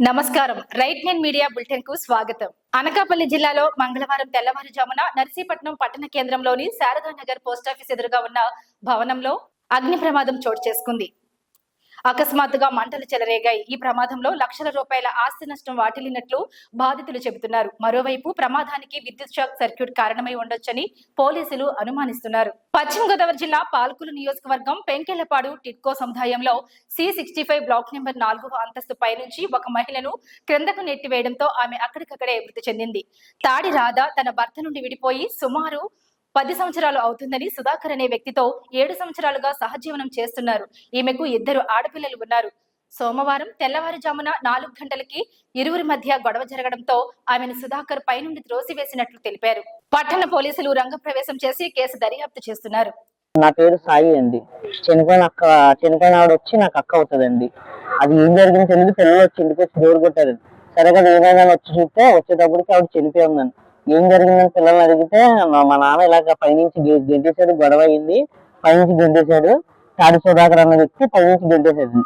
నమస్కారం. Right line media bulletin కు స్వాగతం. అనకాపల్లి జిల్లాలో మంగళవారం తెల్లవారుజామున నర్సీపట్నం పట్టణ కేంద్రంలోని శారదానగర్ పోస్టాఫీస్ ఎదురుగా ఉన్న భవనంలో అగ్ని ప్రమాదం చోటు చేసుకుంది. అకస్మాత్తుగా మంటలు చెలరేగాయి. ఈ ప్రమాదంలో లక్షల రూపాయల ఆస్తి నష్టం వాటిల్లినట్లు బాధితులు చెబుతున్నారు. మరోవైపు ప్రమాదానికి విద్యుత్ షాక్ సర్క్యూట్ కారణమై ఉండొచ్చని పోలీసులు అనుమానిస్తున్నారు. పశ్చిమ గోదావరి జిల్లా పాల్కులు నియోజకవర్గం పెంకెళ్లపాడు టిట్కో సముదాయంలో C65 బ్లాక్ నెంబర్ 4వ అంతస్తు పై నుంచి ఒక మహిళను క్రిందకు నెట్టివేయడంతో ఆమె అక్కడికక్కడే మృతి చెందింది. తాడి రాధ తన భర్త నుండి విడిపోయి సుమారు 10 సంవత్సరాలు అవుతుందని సుధాకర్ అనే వ్యక్తితో 7 సంవత్సరాలుగా సహజీవనం చేస్తున్నారు. ఈమెకు 2 ఆడపిల్లలు ఉన్నారు. సోమవారం తెల్లవారుజామున 4 గంటలకి ఇరువురి మధ్య గొడవ జరగడంతో ఆమెను సుధాకర్ పైనుండి త్రోసివేసినట్లు తెలిపారు. పట్టణ పోలీసులు రంగప్రవేశం చేసి కేసు దర్యాప్తు చేస్తున్నారు. నా పేరు సాయి అండి. చనిపోయిన ఆవిడ వచ్చి నాకు అక్క అవుతుందండి. అది ఏం జరిగింది తెలియదు. పిల్లలు వచ్చి ఇంటికి వచ్చి డోర్ కొట్టారు. సరే కదా ఏమైనా వచ్చి చూస్తే వచ్చేటప్పటికి ఆవిడ చనిపోయి ఉందండి. ఏం జరిగిందని పిల్లల్ని అడిగితే మా నాన్న ఇలాగ పైనుంచి గెంటేశాడు, గొడవ అయింది, పైనుంచి గెంటేశాడు. తాడి సుధాకర్ అన్న వ్యక్తి పైనుంచి గెంటేశాడు.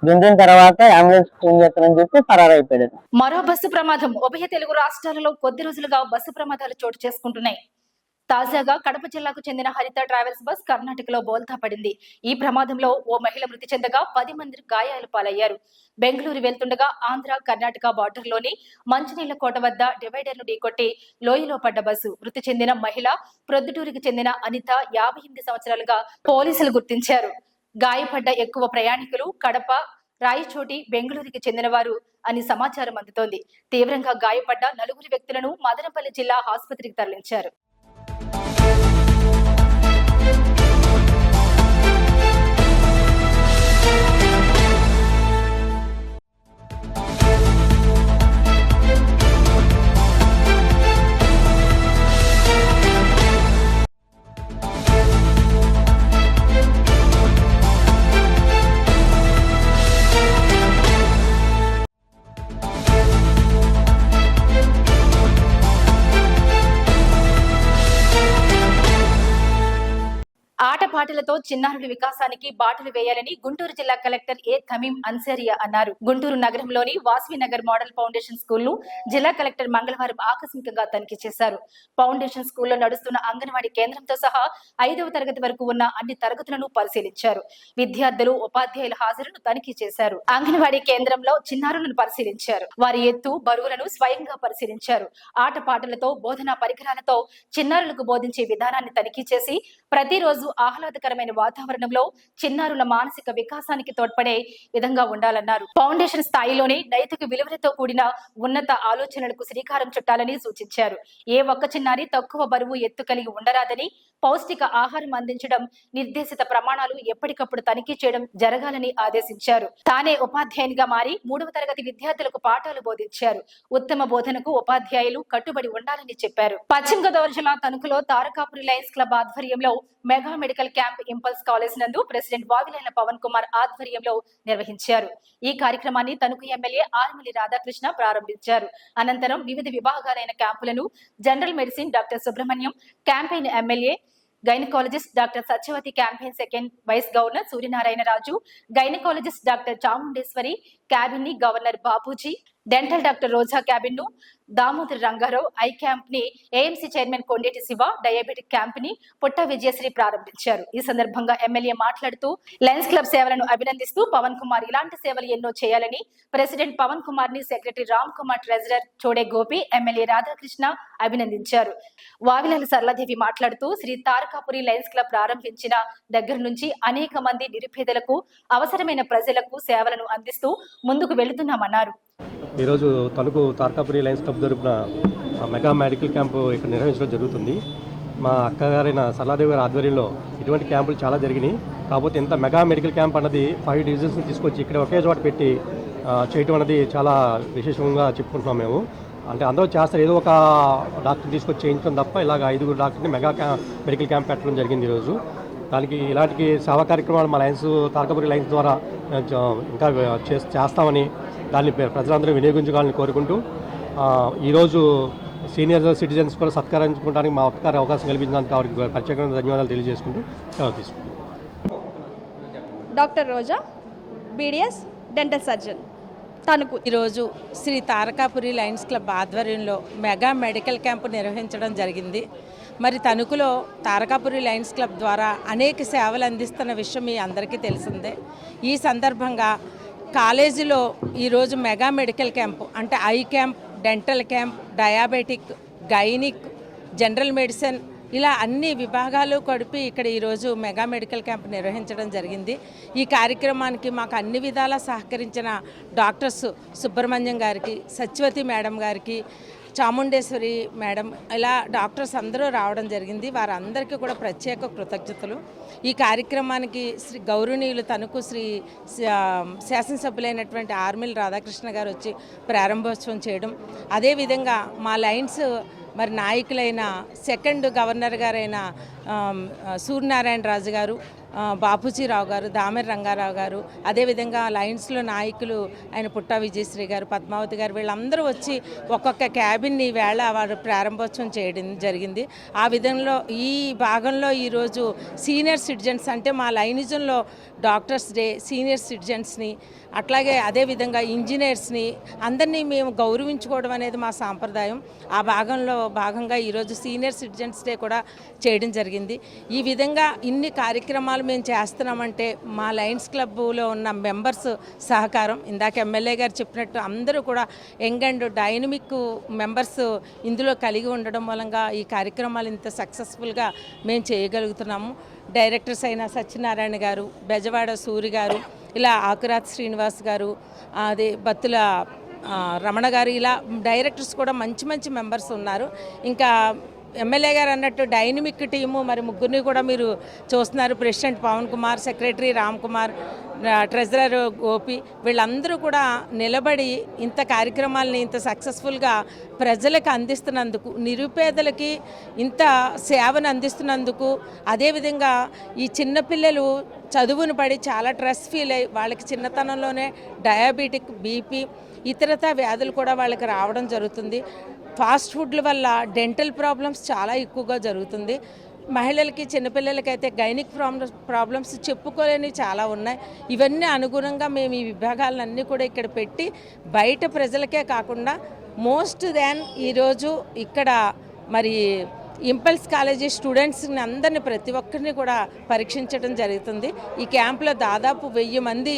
గెంటిన తర్వాత అంబులెన్స్ ఫోన్ చేస్తానని చెప్పి పరారైపోయాడు. మరో బస్సు ప్రమాదం. ఉభయ తెలుగు రాష్ట్రాలలో కొద్ది రోజులుగా బస్సు ప్రమాదాలు చోటు చేసుకుంటున్నాయి. తాజాగా కడప జిల్లాకు చెందిన హరిత ట్రావెల్స్ బస్ కర్ణాటకలో బోల్తా పడింది. ఈ ప్రమాదంలో ఓ మహిళ మృతి చెందగా 10 మంది గాయాలు పాలయ్యారు. బెంగళూరు వెళ్తుండగా ఆంధ్ర కర్ణాటక బార్డర్లోని మంచినీళ్ల కోట వద్ద డివైడర్ను ఢీకొట్టి లోయలో పడ్డ బస్సు. మృతి చెందిన మహిళ ప్రొద్దుటూరుకి చెందిన అనిత 58 సంవత్సరాలుగా పోలీసులు గుర్తించారు. గాయపడ్డ ఎక్కువ ప్రయాణికులు కడప, రాయచోటి, బెంగళూరుకి చెందినవారు అని సమాచారం అందుతోంది. తీవ్రంగా గాయపడ్డ 4 వ్యక్తులను మదనపల్లి జిల్లా ఆసుపత్రికి తరలించారు. ఆటపాటలతో చిన్నారుల వికాసానికి బాటలు వేయాలని గుంటూరు జిల్లా కలెక్టర్ ఏ తమీం అన్సారియా అన్నారు. గుంటూరు నగరంలోని Vasavi Nagar model foundation school ను జిల్లా కలెక్టర్ మంగళవారం ఆకస్మికంగా తనిఖీ చేశారు. ఫౌండేషన్ స్కూల్లో నడుస్తున్న అంగన్వాడీ కేంద్రంతో సహా 5వ తరగతి వరకు ఉన్న అన్ని తరగతులను పరిశీలించారు. విద్యార్థులు, ఉపాధ్యాయుల హాజరును తనిఖీ చేశారు. అంగన్వాడీ కేంద్రంలో చిన్నారులను పరిశీలించారు. వారి ఎత్తు, బరువులను స్వయంగా పరిశీలించారు. ఆటపాటలతో, బోధనా పరికరాలతో చిన్నారులకు బోధించే విధానాన్ని తనిఖీ చేసి ప్రతిరోజు ఆహ్లాదకరమైన వాతావరణంలో చిన్నారుల మానసిక వికాసానికి తోడ్పడే విధంగా ఉండాలన్నారు. ఫౌండేషన్ స్థాయిలోనే నైతిక విలువలతో కూడిన ఉన్నత ఆలోచనలకు శ్రీకారం చుట్టాలని సూచించారు. ఏ ఒక్క చిన్నారి తక్కువ బరువు, ఎత్తు కలిగి ఉండరాదని, పౌష్టిక ఆహారం అందించడం, నిర్దేశిత ప్రమాణాలు ఎప్పటికప్పుడు తనిఖీ చేయడం జరగాలని ఆదేశించారు. తానే ఉపాధ్యాయునిగా మారి 3వ తరగతి విద్యార్థులకు పాఠాలు బోధించారు. ఉత్తమ బోధనకు ఉపాధ్యాయులు కట్టుబడి ఉండాలని చెప్పారు. పశ్చిమ గోదావరి జిల్లా తణుకులో తారకాపురి లయన్స్ క్లబ్ ఆధ్వర్యంలో mega medical camp impulse college నందు ప్రెసిడెంట్ వావిలేళ్ల పవన్ కుమార్ ఆధ్వర్యంలో నిర్వహించారు. ఈ కార్యక్రమాన్ని తణుకు ఎమ్మెల్యే ఆర్మిలి రాధాకృష్ణ ప్రారంభించారు. అనంతరం వివిధ విభాగాలైన క్యాంపులను general medicine doctor Subrahmanyam, campaign MLA gynaecologist doctor Satyavathi, campaign second vice governor Suryanarayana Raju, gynaecologist doctor Chamundeshwari, cabin ని governor Babuji, dental doctor Roja cabin ను దామోదర్ రంగారావు, ఐ క్యాంప్ ని AMC chairman Kondeti Siva, diabetic camp ని పుట్ట విజయశ్రీ ప్రారంభించారు. ఈ సందర్భంగా ఎమ్మెల్యే మాట్లాడుతూ లయన్స్ క్లబ్ సేవలను అభినందిస్తూ పవన్ కుమార్ ఇలాంటి సేవలు ఎన్నో చేయాలని, ప్రెసిడెంట్ పవన్ కుమార్ ని secretary Ram Kumar, treasurer Chode Gopi, MLA Radhakrishna అభినందించారు. వావిలాల సరళాదేవి మాట్లాడుతూ శ్రీ తారకాపురి లయన్స్ క్లబ్ ప్రారంభించిన దగ్గర నుంచి అనేక మంది నిరుపేదలకు, అవసరమైన ప్రజలకు సేవలను అందిస్తూ ముందుకు వెళుతున్నామన్నారు. ఈరోజు తణుకు తారకాపురి లయన్స్ క్లబ్ తరపున మెగా మెడికల్ క్యాంపు ఇక్కడ నిర్వహించడం జరుగుతుంది. మా అక్కగారైన సరళాదేవి గారి ఆధ్వర్యంలో ఇటువంటి క్యాంపులు చాలా జరిగినాయి. కాకపోతే ఇంత మెగా మెడికల్ క్యాంప్ అన్నది 5 డివిజన్స్ని తీసుకొచ్చి ఇక్కడ ఒకే చోట పెట్టి చేయటం అనేది చాలా విశేషంగా చెప్పుకుంటున్నాం మేము. అంటే అందరూ చేస్తారు, ఏదో ఒక డాక్టర్ తీసుకొచ్చి చేయించడం తప్ప ఇలాగ 5 డాక్టర్ని మెగా మెడికల్ క్యాంప్ పెట్టడం జరిగింది ఈరోజు. దానికి ఇలాంటి సేవా కార్యక్రమాలు మా లయన్స్, తారకాపురి లయన్స్ ద్వారా ఇంకా చేస్తామని, దాన్ని ప్రజలందరూ వినియోగించుకోవాలని కోరుకుంటూ ఈరోజు సీనియర్ సిటిజన్స్ కూడా సత్కరించుకోవడానికి మా ఒక్కగారి అవకాశం కల్పించడానికి వారికి ప్రత్యేకంగా ధన్యవాదాలు తెలియజేసుకుంటూ సెలవు తీసుకుంటాం. డాక్టర్ రోజా, బీడిఎస్ డెంటల్ సర్జన్. తణుకు. ఈరోజు శ్రీ తారకాపురి లయన్స్ క్లబ్ ఆధ్వర్యంలో మెగా మెడికల్ క్యాంపు నిర్వహించడం జరిగింది. మరి తణుకులో తారకాపురి లయన్స్ క్లబ్ ద్వారా అనేక సేవలు అందిస్తున్న విషయం మీ అందరికీ తెలిసిందే. ఈ సందర్భంగా కాలేజీలో ఈరోజు మెగా మెడికల్ క్యాంపు అంటే I camp, dental camp, diabetic, gynaec, general medicine ఇలా అన్ని విభాగాలు కలిపి ఇక్కడ ఈరోజు మెగా మెడికల్ క్యాంప్ నిర్వహించడం జరిగింది. ఈ కార్యక్రమానికి మాకు అన్ని విధాలా సహకరించిన డాక్టర్స్ సుబ్రహ్మణ్యం గారికి, సత్యవతి మేడం గారికి, చాముండేశ్వరి మేడం ఇలా డాక్టర్స్ అందరూ రావడం జరిగింది. వారందరికీ కూడా ప్రత్యేక కృతజ్ఞతలు. ఈ కార్యక్రమానికి శ్రీ గౌరవనీయులు తణుకు శ్రీ శాసనసభ్యులైనటువంటి ఆర్మిల్ రాధాకృష్ణ గారు వచ్చి ప్రారంభోత్సవం చేయడం, అదేవిధంగా మా లైన్స్ మరి నాయకులైన సెకండ్ గవర్నర్ గారైన సూర్యనారాయణ రాజు గారు, బాపూజీరావు గారు, దామెర రంగారావు గారు, అదేవిధంగా లయన్స్లో నాయకులు ఆయన పుట్టా విజయశ్రీ గారు, పద్మావతి గారు వీళ్ళందరూ వచ్చి ఒక్కొక్క క్యాబిన్ని వేళ వారు ప్రారంభోత్సవం చేయడం జరిగింది. ఆ విధంలో ఈ భాగంలో ఈరోజు సీనియర్ సిటిజన్స్ అంటే మా లైనిజంలో డాక్టర్స్ డే, సీనియర్ సిటిజన్స్ని అట్లాగే అదేవిధంగా ఇంజనీర్స్ని అందరినీ మేము గౌరవించుకోవడం అనేది మా సాంప్రదాయం. ఆ భాగంగా ఈరోజు సీనియర్ సిటిజన్స్ డే కూడా చేయడం జరిగింది. ఈ విధంగా ఇన్ని కార్యక్రమాలు మేము చేస్తున్నామంటే మా లయన్స్ క్లబ్లో ఉన్న మెంబర్స్ సహకారం. ఇందాక ఎమ్మెల్యే గారు చెప్పినట్టు అందరూ కూడా యంగ్ అండ్ డైనమిక్ మెంబర్స్ ఇందులో కలిగి ఉండడం మూలంగా ఈ కార్యక్రమాలు ఇంత సక్సెస్ఫుల్గా మేము చేయగలుగుతున్నాము. డైరెక్టర్స్ అయిన సత్యనారాయణ గారు, బెజవాడ సూరి గారు, ఇలా ఆకురాత్ శ్రీనివాస్ గారు, అదే బత్తుల రమణ గారు, ఇలా డైరెక్టర్స్ కూడా మంచి మంచి మెంబర్స్ ఉన్నారు. ఇంకా ఎమ్మెల్యే గారు అన్నట్టు డైనమిక్ టీము మరి ముగ్గురిని కూడా మీరు చూస్తున్నారు. President Pavan Kumar, secretary Ram Kumar, treasurer Gopi వీళ్ళందరూ కూడా నిలబడి ఇంత కార్యక్రమాలని ఇంత సక్సెస్ఫుల్గా ప్రజలకు అందిస్తున్నందుకు, నిరుపేదలకి ఇంత సేవను అందిస్తున్నందుకు, అదేవిధంగా ఈ చిన్నపిల్లలు చదువును పడి చాలా స్ట్రెస్ ఫీల్ అయ్యి వాళ్ళకి చిన్నతనంలోనే డయాబెటిక్, బీపీ, ఇతరత వ్యాధులు కూడా వాళ్ళకి రావడం జరుగుతుంది. ఫాస్ట్ ఫుడ్ల వల్ల డెంటల్ ప్రాబ్లమ్స్ చాలా ఎక్కువగా జరుగుతుంది. మహిళలకి, చిన్నపిల్లలకి అయితే గైనిక్ ప్రాబ్లమ్స్ చెప్పుకోలేనివి చాలా ఉన్నాయి. ఇవన్నీ అనుగుణంగా మేము ఈ విభాగాలన్నీ కూడా ఇక్కడ పెట్టి బయట ప్రజలకే కాకుండా మోస్ట్ దాన్ ఈరోజు ఇక్కడ మరి ఇంపల్స్ కాలేజీ స్టూడెంట్స్ని అందరినీ ప్రతి ఒక్కరిని కూడా పరీక్షించడం జరుగుతుంది. ఈ క్యాంపులో దాదాపు 1000 మంది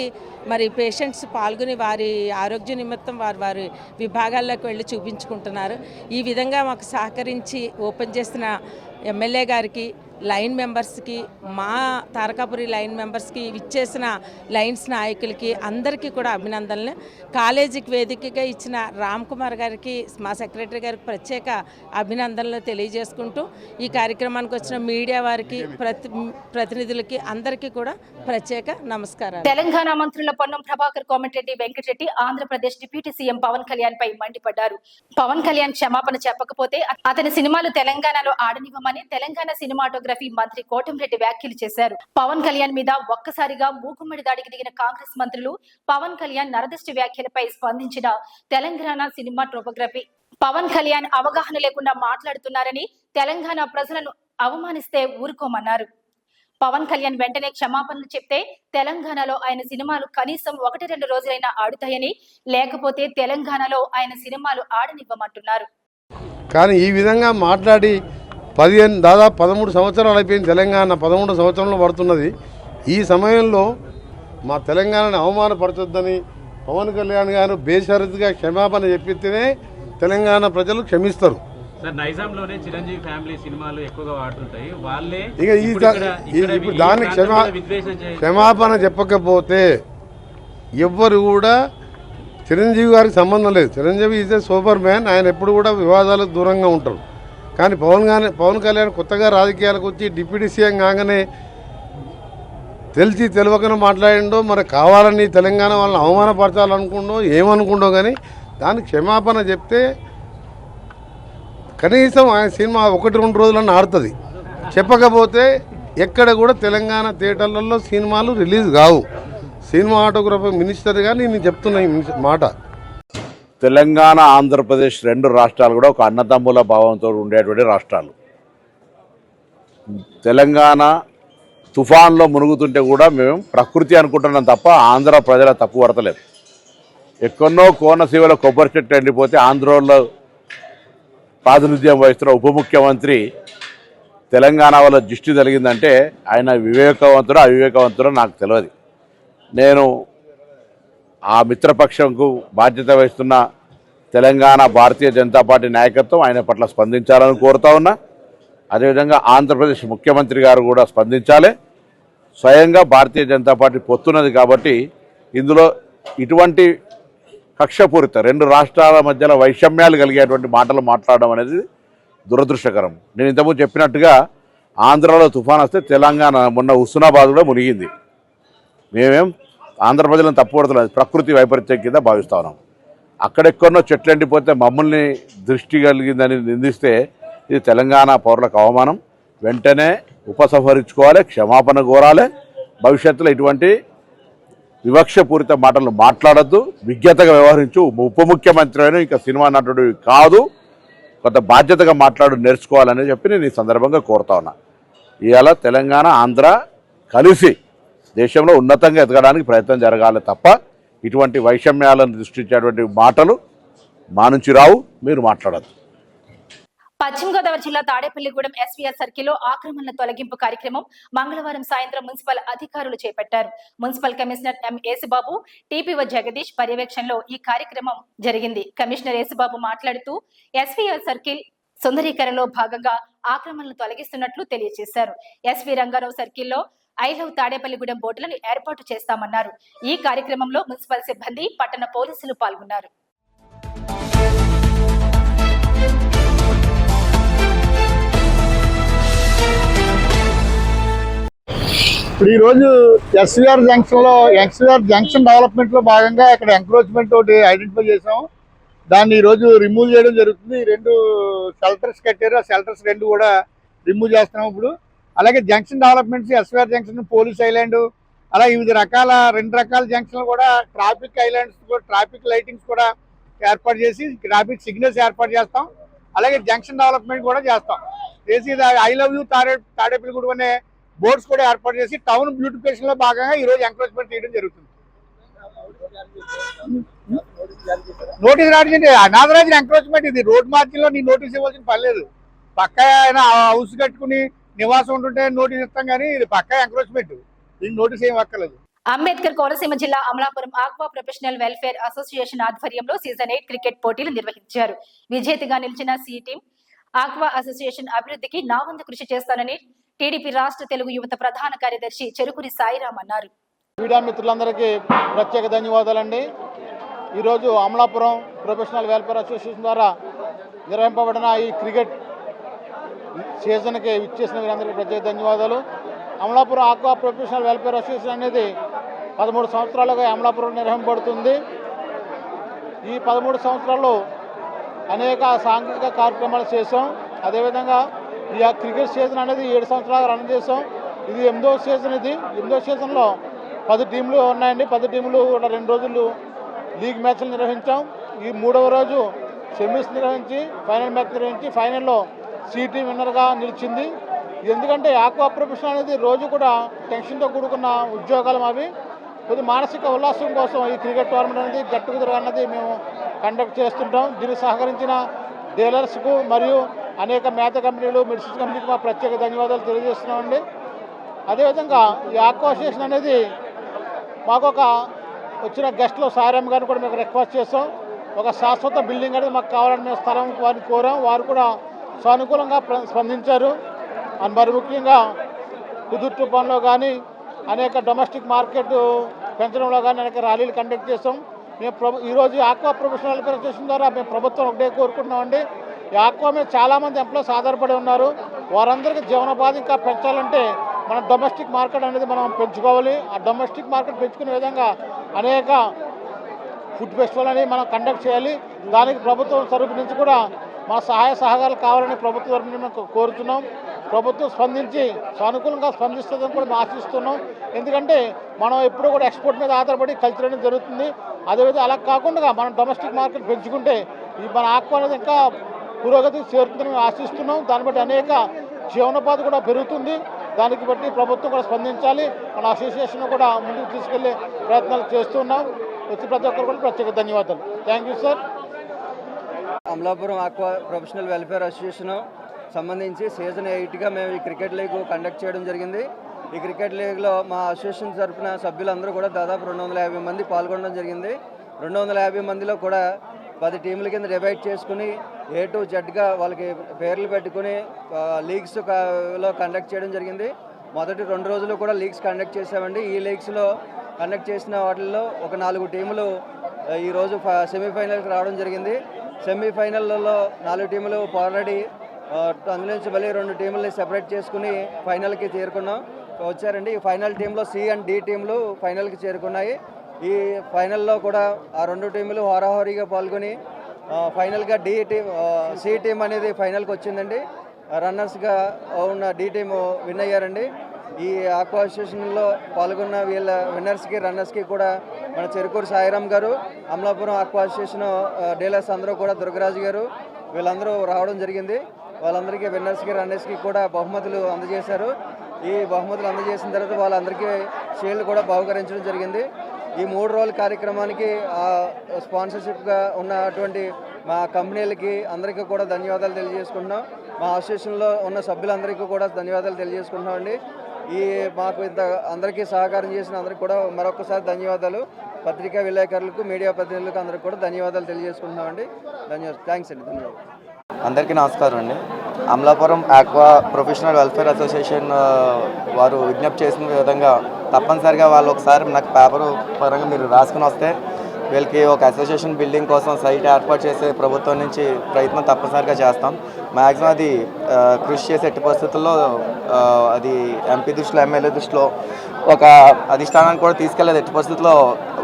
మరి పేషెంట్స్ పాల్గొని వారి ఆరోగ్య నిమిత్తం వారి విభాగాల్లోకి వెళ్ళి చూపించుకుంటున్నారు. ఈ విధంగా మాకు సహకరించి ఓపెన్ చేసిన ఎమ్మెల్యే గారికి, లైన్ మెంబర్స్కి, మా తారకాపురి లైన్ మెంబర్స్కి, విచ్చేసిన లైన్స్ నాయకులకి అందరికీ కూడా అభినందనలు. కాలేజీకి వేదికగా ఇచ్చిన రామ్ కుమార్ గారికి, మా సెక్రటరీ గారికి ప్రత్యేక అభినందనలు తెలియజేసుకుంటూ ఈ కార్యక్రమానికి వచ్చిన మీడియా వారికి, ప్రతినిధులకి అందరికీ కూడా ప్రత్యేక నమస్కారాలు. తెలంగాణ మంత్రుల పొన్నం ప్రభాకర్, కోమటిరెడ్డి వెంకటరెడ్డి ఆంధ్రప్రదేశ్ డిప్యూటీ సీఎం పవన్ కళ్యాణ్ పై మండిపడ్డారు. పవన్ కళ్యాణ్ క్షమాపణ చెప్పకపోతే అతని సినిమాలు తెలంగాణలో ఆడనివ్వమని తెలంగాణ సినిమాటోగ్రఫీ మంత్రి కోటంరెడ్డి వ్యాఖ్యలు చేశారు. పవన్ కళ్యాణ్ మీద ఒక్కసారిగా మూకుమ్మడి దాడికి దిగిన కాంగ్రెస్ మంత్రులు పవన్ కళ్యాణ్ నరదృష్టి వ్యాఖ్యలపై స్పందించిన తెలంగాణ సినిమాటోగ్రఫీ పవన్ కళ్యాణ్ అవగాహన లేకుండా మాట్లాడుతున్నారని, తెలంగాణ ప్రజలను అవమానిస్తే ఊరుకోమన్నారు. పవన్ కళ్యాణ్ వెంటనే క్షమాపణలు చెప్తే తెలంగాణలో ఆయన సినిమాలు కనీసం 1-2 రోజులైనా ఆడుతాయని, లేకపోతే తెలంగాణలో ఆయన సినిమాలు ఆడనివ్వమంటున్నారు. కానీ ఈ విధంగా మాట్లాడి దాదాపు 13 సంవత్సరాలు అయిపోయింది. తెలంగాణ 13 సంవత్సరంలో పడుతున్నది. ఈ సమయంలో మా తెలంగాణని అవమానపరచొద్దని పవన్ కళ్యాణ్ గారు బేషరతుగా క్షమాపణ చెప్పితేనే తెలంగాణ ప్రజలు క్షమిస్తారు. నైజాంలోనే చిరంజీవి ఫ్యామిలీ సినిమాలు ఎక్కువగా వాడుతుంటాయి. వాళ్ళే ఇప్పుడు దాన్ని క్షమాపణ చెప్పకపోతే ఎవ్వరు కూడా, చిరంజీవి గారికి సంబంధం లేదు. Chiranjeevi is a super man. ఆయన ఎప్పుడు కూడా వివాదాలకు దూరంగా ఉంటారు. కానీ పవన్ కళ్యాణ్ కొత్తగా రాజకీయాలకు వచ్చి డిప్యూటీ సీఎం కాగానే తెలిసి తెలియకనే మాట్లాడిండో, మరి కావాలని తెలంగాణ వాళ్ళని అవమానపరచాలనుకుండో ఏమనుకుండో, కానీ దానికి క్షమాపణ చెప్తే కనీసం ఆయన సినిమా 1-2 రోజులన్నా ఆడుతుంది. చెప్పకపోతే ఎక్కడ కూడా తెలంగాణ థియేటర్లలో సినిమాలు రిలీజ్ కావు. సినిమాటోగ్రఫీ మినిస్టర్గా నేను చెప్తున్నా ఈ మాట. తెలంగాణ, ఆంధ్రప్రదేశ్ 2 రాష్ట్రాలు కూడా ఒక అన్నదమ్ముల భావంతో ఉండేటువంటి రాష్ట్రాలు. తెలంగాణ తుఫాన్లో మునుగుతుంటే కూడా మేము ప్రకృతి అనుకుంటున్నాం తప్ప ఆంధ్ర ప్రజల తప్పు పడతలేదు. ఎక్కడో కోనసీమలో కొబ్బరి చెట్టు ఎండిపోతే ఆంధ్రలో ప్రాతినిధ్యం వహిస్తున్న ఉప ముఖ్యమంత్రి తెలంగాణ వల్ల దృష్టి కలిగిందంటే ఆయన వివేకవంతుడు అవివేకవంతుడో నాకు తెలియదు. నేను ఆ మిత్రపక్షంకు బాధ్యత వహిస్తున్న తెలంగాణ భారతీయ జనతా పార్టీ నాయకత్వం ఆయన పట్ల స్పందించాలని కోరుతా ఉన్నా. అదేవిధంగా ఆంధ్రప్రదేశ్ ముఖ్యమంత్రి గారు కూడా స్పందించాలి. స్వయంగా భారతీయ జనతా పార్టీ పొత్తున్నది కాబట్టి ఇందులో ఇటువంటి కక్షపూరిత రెండు రాష్ట్రాల మధ్యలో వైషమ్యాలు కలిగేటువంటి మాటలు మాట్లాడడం అనేది దురదృష్టకరం. నేను ఇంతకుముందు చెప్పినట్టుగా ఆంధ్రాలో తుఫాన్ వస్తే తెలంగాణ మొన్న హుస్నాబాద్ కూడా మునిగింది. మేమేం ఆంధ్ర ప్రజలను తప్పుపడుతున్నాం, ప్రకృతి వైపరీత్యం కింద భావిస్తా ఉన్నాం. అక్కడెక్కడో చెట్లు ఎండిపోతే మమ్మల్ని దృష్టి కలిగిందని నిందిస్తే ఇది తెలంగాణ పౌరులకు అవమానం. వెంటనే ఉపసంహరించుకోవాలి, క్షమాపణ కోరాలి. భవిష్యత్తులో ఇటువంటి వివక్షపూరిత మాటలు మాట్లాడద్దు, విజ్ఞతగా వ్యవహరించు. ఉప ముఖ్యమంత్రి అయినా ఇంకా సినిమా నటుడు కాదు, కొంత బాధ్యతగా మాట్లాడు నేర్చుకోవాలని చెప్పి నేను ఈ సందర్భంగా కోరుతా ఉన్నా. ఇవాళ తెలంగాణ ఆంధ్ర కలిసి దేశంలో ఉన్నతంగా ఎదగడానికి ప్రయత్నం జరగాలి తప్ప ఇటువంటి వైషమ్యాలను దృష్టించేటువంటి మాటలు మా నుంచి రావు, మీరు మాట్లాడద్దు. పశ్చిమ గోదావరి జిల్లా తాడేపల్లిగూడెం ఎస్వీఆర్ సర్కిల్లో ఆక్రమణల తొలగింపు కార్యక్రమం మంగళవారం సాయంత్రం మున్సిపల్ అధికారులు చేపట్టారు. Municipal commissioner M Yesubabu, TPO Jagadish పర్యవేక్షణలో ఈ కార్యక్రమం జరిగింది. కమిషనర్ యేసుబాబు మాట్లాడుతూ ఎస్వీఆర్ సర్కిల్ సుందరీకరణలో భాగంగా ఆక్రమణలు తొలగిస్తున్నట్లు తెలియజేశారు. ఎస్వీ రంగారావు సర్కిల్లో ఐ లవ్ తాడేపల్లిగూడెం బోర్డులను ఏర్పాటు చేస్తామన్నారు. ఈ కార్యక్రమంలో మున్సిపల్ సిబ్బంది, పట్టణ పోలీసులు పాల్గొన్నారు. ఇప్పుడు ఈరోజు ఎస్వీఆర్ జంక్షన్ డెవలప్మెంట్ లో భాగంగా ఇక్కడ ఎంక్రోచ్మెంట్ ఒకటి ఐడెంటిఫై చేసాం. దాన్ని ఈరోజు రిమూవ్ చేయడం జరుగుతుంది. 2 షెల్టర్స్ కట్టారు, ఆ షెల్టర్స్ 2 కూడా రిమూవ్ చేస్తున్నాం ఇప్పుడు. అలాగే junction developments SVR junction, police island, అలా వివిధ రకాల 2 రకాల జంక్షన్లు కూడా ట్రాఫిక్ ఐలాండ్స్, ట్రాఫిక్ లైటింగ్స్ కూడా ఏర్పాటు చేసి ట్రాఫిక్ సిగ్నల్స్ ఏర్పాటు చేస్తాం. అలాగే జంక్షన్ డెవలప్మెంట్ కూడా చేస్తాం చేసి ఐ లవ్ యూ తాడేపల్లిగూడెం అనే బోర్డ్స్ కూడా ఏర్పాటు చేసి టౌన్ బ్యూటిఫికేషన్ లో భాగంగా ఈ రోజు ఎంకరేజ్మెంట్ చేయడం జరుగుతుంది. నోటీస్ రాడింటే నాగరాజు ఎంకరేజ్మెంట్, ఇది రోడ్ మార్జిన్ లో నీ నోటీస్ ఇవ్వాల్సిన పని లేదు. పక్క ఆయన హౌస్ కట్టుకుని నివాసం ఉంటుంటే నోటీస్ ఇస్తాం, కానీ ఇది పక్క ఎంకరేజ్మెంట్, దీనికి నోటీస్ ఏం అక్కర్లేదు. అంబేద్కర్ కోనసీమ జిల్లా Amalapuram aqua professional welfare association ఆధ్వర్యంలో సీజన్ 8 క్రికెట్ పోటీలు నిర్వహించారు. విజేతగా నిలిచిన సి టీం ఆక్వా అసోసియేషన్ అభివృద్ధికి నా వంతు కృషి చేస్తానని టీడీపీ రాష్ట్ర తెలుగు యువత ప్రధాన కార్యదర్శి చెరుకురి సాయిరాం అన్నారు. మీడియా మిత్రులందరికీ ప్రత్యేక ధన్యవాదాలండి. ఈరోజు అమలాపురం ప్రొఫెషనల్ వెల్ఫేర్ అసోసియేషన్ ద్వారా నిర్వహింపబడిన ఈ క్రికెట్ సీజన్కి ఇచ్చేసిన వీరందరికీ ప్రత్యేక ధన్యవాదాలు. Amalapuram aqua professional welfare association అనేది 13 సంవత్సరాలుగా అమలాపురం నిర్వహింపబడుతుంది. ఈ 13 సంవత్సరాల్లో అనేక సాంఘిక కార్యక్రమాలు చేసాం. అదేవిధంగా ఈ క్రికెట్ సీజన్ అనేది 7 సంవత్సరాలుగా రన్ చేసాం. ఇది 8వ సీజన్. ఇది 8వ సీజన్లో 10 టీంలు ఉన్నాయండి. 10 టీంలు కూడా 2 రోజులు లీగ్ మ్యాచ్లు నిర్వహించాం. ఈ 3వ రోజు సెమీస్ నిర్వహించి ఫైనల్ మ్యాచ్ నిర్వహించి ఫైనల్లో సి టీం విన్నర్గా నిలిచింది. ఎందుకంటే ఆక్వా ప్రొఫెషన్ అనేది రోజు కూడా టెన్షన్తో కూడుకున్న ఉద్యోగాలు అవి. కొద్ది మానసిక ఉల్లాసం కోసం ఈ క్రికెట్ టోర్నమెంట్ అనేది గట్ టుగెదర్ అన్నది మేము కండక్ట్ చేస్తుంటాం. దీనికి సహకరించిన డీలర్స్కు మరియు అనేక మేత కంపెనీలు, మెడిసిన్స్ కంపెనీకి మా ప్రత్యేక ధన్యవాదాలు తెలియజేస్తున్నామండి. అదేవిధంగా ఈ ఆక్వా అసోసియేషన్ అనేది మాకు వచ్చిన గెస్ట్లో సాయిరామ్ గారిని కూడా మేము రిక్వెస్ట్ చేస్తాం. ఒక శాశ్వత బిల్డింగ్ అనేది మాకు కావాలని మేము స్థలం వారిని కోరాం. వారు కూడా సానుకూలంగా స్పందించారు. మరి ముఖ్యంగా కుదుర్టు పనిలో కానీ అనేక డొమెస్టిక్ మార్కెట్ పెంచడంలో కానీ అనేక ర్యాలీలు కండక్ట్ చేస్తాం. మేము ఈరోజు ఆక్వా ప్రొఫెషనల్ వెల్ఫేర్ అసోసియేషన్ ద్వారా మేము ప్రభుత్వం ఒకటే కోరుకుంటున్నామండి. ఈ ఆక్వా మీద చాలామంది ఎంప్లాయీస్ ఆధారపడి ఉన్నారు. వారందరికీ జీవనోపాధి ఇంకా పెంచాలంటే మన డొమెస్టిక్ మార్కెట్ అనేది మనం పెంచుకోవాలి. ఆ డొమెస్టిక్ మార్కెట్ పెంచుకునే విధంగా అనేక ఫుడ్ ఫెస్టివల్ అని మనం కండక్ట్ చేయాలి. దానికి ప్రభుత్వం తరపు నుంచి కూడా మన సహాయ సహకారాలు కావాలని ప్రభుత్వం తరపు నుంచి మేము కోరుతున్నాం. ప్రభుత్వం స్పందించి సానుకూలంగా స్పందిస్తుందని కూడా మేము ఆశిస్తున్నాం. ఎందుకంటే మనం ఎప్పుడూ కూడా ఎక్స్పోర్ట్ మీద ఆధారపడి కల్చర్ అనేది జరుగుతుంది. అదేవిధంగా అలా కాకుండా మనం డొమెస్టిక్ మార్కెట్ పెంచుకుంటే ఈ మన ఆక్వా అనేది ఇంకా పురోగతికి చేరుతుందని మేము ఆశిస్తున్నాం. దాన్ని బట్టి అనేక జీవనోపాధి కూడా పెరుగుతుంది. దానికి బట్టి ప్రభుత్వం కూడా స్పందించాలి. మన అసోసియేషన్ కూడా ముందుకు తీసుకెళ్లే ప్రయత్నాలు చేస్తున్నాం. వచ్చి ప్రతి ఒక్కరు కూడా ప్రత్యేక ధన్యవాదాలు. Thank you sir. Amalapuram aqua professional welfare association సంబంధించి సీజన్ 8గా మేము ఈ క్రికెట్ లీగ్ కండక్ట్ చేయడం జరిగింది. ఈ క్రికెట్ లీగ్లో మా అసోసియేషన్ తరఫున సభ్యులందరూ కూడా దాదాపు 250 మంది పాల్గొనడం జరిగింది. 250 మందిలో కూడా 10 టీముల కింద డివైడ్ చేసుకుని A to Zగా వాళ్ళకి పేర్లు పెట్టుకుని లీగ్స్లో కండక్ట్ చేయడం జరిగింది. మొదటి 2 రోజులు కూడా లీగ్స్ కండక్ట్ చేసామండి. ఈ లీగ్స్లో కండక్ట్ చేసిన వాటిల్లో ఒక 4 టీములు ఈరోజు సెమీఫైనల్కి రావడం జరిగింది. సెమీఫైనల్లో 4 టీములు పోరాడి అందులో నుంచి మళ్ళీ 2 టీముల్ని సెపరేట్ చేసుకుని ఫైనల్కి చేరుకున్నాం వచ్చారండి. ఈ ఫైనల్ టీంలో C and D టీంలు ఫైనల్కి చేరుకున్నాయి. ఈ ఫైనల్లో కూడా ఆ 2 టీములు హోరాహోరీగా పాల్గొని ఫైనల్గా C టీం అనేది ఫైనల్కి వచ్చిందండి. రన్నర్స్గా ఉన్న D టీము విన్ అయ్యారండి. ఈ ఆక్వా అసోసియేషన్లో పాల్గొన్న వీళ్ళ విన్నర్స్కి రన్నర్స్కి కూడా మన చెరుకూరు సాయిరామ్ గారు, అమలాపురం ఆక్వా అసోసియేషన్ డీలర్స్ అందరూ కూడా దుర్గరాజు గారు వీళ్ళందరూ రావడం జరిగింది. వాళ్ళందరికీ విన్నర్స్కి రన్నర్స్కి కూడా బహుమతులు అందజేశారు. ఈ బహుమతులు అందజేసిన తర్వాత వాళ్ళందరికీ షీల్డ్ కూడా బహుకరించడం జరిగింది. ఈ 3 రోజుల కార్యక్రమానికి స్పాన్సర్షిప్గా ఉన్నటువంటి మా కంపెనీలకి అందరికీ కూడా ధన్యవాదాలు తెలియజేసుకుంటున్నాం. మా అసోసియేషన్లో ఉన్న సభ్యులందరికీ కూడా ధన్యవాదాలు తెలియజేసుకుంటున్నామండి. మాకు ఇంత అందరికీ సహకారం చేసిన అందరికీ కూడా మరొకసారి ధన్యవాదాలు. పత్రికా విలేకరులకు, మీడియా ప్రతినిధులకు అందరికీ కూడా ధన్యవాదాలు తెలియజేసుకుంటున్నామండి. థ్యాంక్స్ అండి. ధన్యవాదాలు. అందరికీ నమస్కారం అండి. Amalapuram aqua professional welfare association వారు విజ్ఞప్తి చేసిన విధంగా తప్పనిసరిగా వాళ్ళు ఒకసారి నాకు పేపరు పరంగా మీరు రాసుకుని వస్తే వీళ్ళకి ఒక అసోసియేషన్ బిల్డింగ్ కోసం సైట్ ఏర్పాటు చేసే ప్రభుత్వం నుంచి ప్రయత్నం తప్పనిసరిగా చేస్తాం. మ్యాక్సిమం అది కృషి చేసే ఎట్టి పరిస్థితుల్లో అది ఎంపీ దృష్టిలో, ఎమ్మెల్యే దృష్టిలో ఒక అధిష్టానాన్ని కూడా తీసుకెళ్లేదు ఎట్టి పరిస్థితుల్లో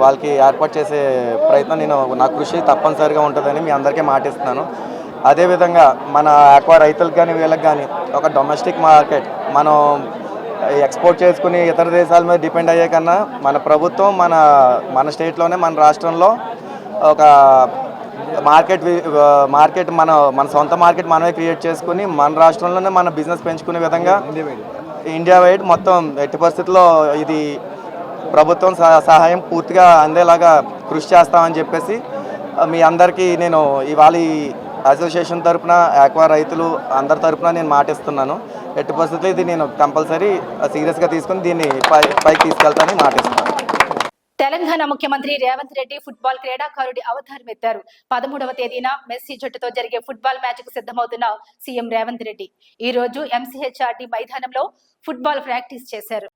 వాళ్ళకి ఏర్పాటు చేసే ప్రయత్నం నా కృషి తప్పనిసరిగా ఉంటుందని మీ అందరికీ మాటిస్తున్నాను. అదేవిధంగా మన ఆక్వా రైతులకు కానీ వీళ్ళకి కానీ ఒక డొమెస్టిక్ మార్కెట్ మనం ఎక్స్పోర్ట్ చేసుకుని ఇతర దేశాల మీద డిపెండ్ అయ్యే కన్నా మన ప్రభుత్వం మన స్టేట్లోనే, మన రాష్ట్రంలో ఒక మార్కెట్ మన సొంత మార్కెట్ మనమే క్రియేట్ చేసుకుని మన రాష్ట్రంలోనే మన బిజినెస్ పెంచుకునే విధంగా ఇండియా వైడ్ మొత్తం ఎట్టి పరిస్థితుల్లో ఇది ప్రభుత్వం సహాయం పూర్తిగా అందేలాగా కృషి చేస్తామని చెప్పేసి మీ అందరికీ నేను ఇవాళ అసోసియేషన్ తరఫున, ఆక్వా రైతులు అందరి తరఫున నేను మాటిస్తున్నాను. ఎట్టి పరిస్థితుల్లో ఇది నేను కంపల్సరీ సీరియస్గా తీసుకుని దీన్ని పైకి తీసుకెళ్తానని మాటిస్తున్నాను. తెలంగాణ ముఖ్యమంత్రి రేవంత్ రెడ్డి ఫుట్బాల్ క్రీడాకారుడి అవతారం ఎత్తారు. 13వ తేదీన మెస్సీ జట్టుతో జరిగే ఫుట్బాల్ మ్యాచ్ కు సిద్ధమవుతున్న సీఎం రేవంత్ రెడ్డి ఈ రోజు MCHRD మైదానంలో ఫుట్బాల్ ప్రాక్టీస్ చేశారు.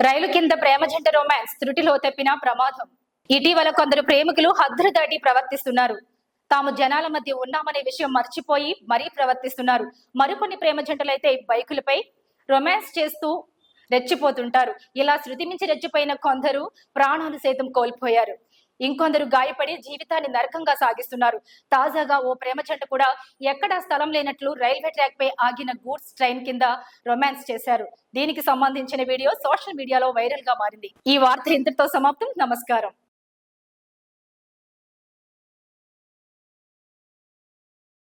రైలు కింద ప్రేమ జంట రొమాన్స్ త్రుటిలో తెప్పిన ప్రమాదం. ఇటీవల కొందరు ప్రేమికులు హద్దులు దాటి ప్రవర్తిస్తున్నారు. తాము జనాల మధ్య ఉన్నామనే విషయం మర్చిపోయి మరీ ప్రవర్తిస్తున్నారు. మరికొన్ని ప్రేమ జంటలైతే బైకులపై రొమాన్స్ చేస్తూ రెచ్చిపోతుంటారు. ఇలా శృతి మించి రెచ్చిపోయిన కొందరు ప్రాణాలు సైతం కోల్పోయారు. ఇంకొందరు గాయపడి జీవితాన్ని నరకంగా సాగిస్తున్నారు. తాజాగా ఓ ప్రేమ జంట కూడా ఎక్కడా స్థలం లేనట్లు రైల్వే ట్రాక్ పై ఆగిన గూడ్స్ ట్రైన్ కింద రొమాన్స్ చేశారు. దీనికి సంబంధించిన వీడియో సోషల్ మీడియాలో వైరల్ గా మారింది. ఈ వార్త ఇంతటితో సమాప్తం. నమస్కారం.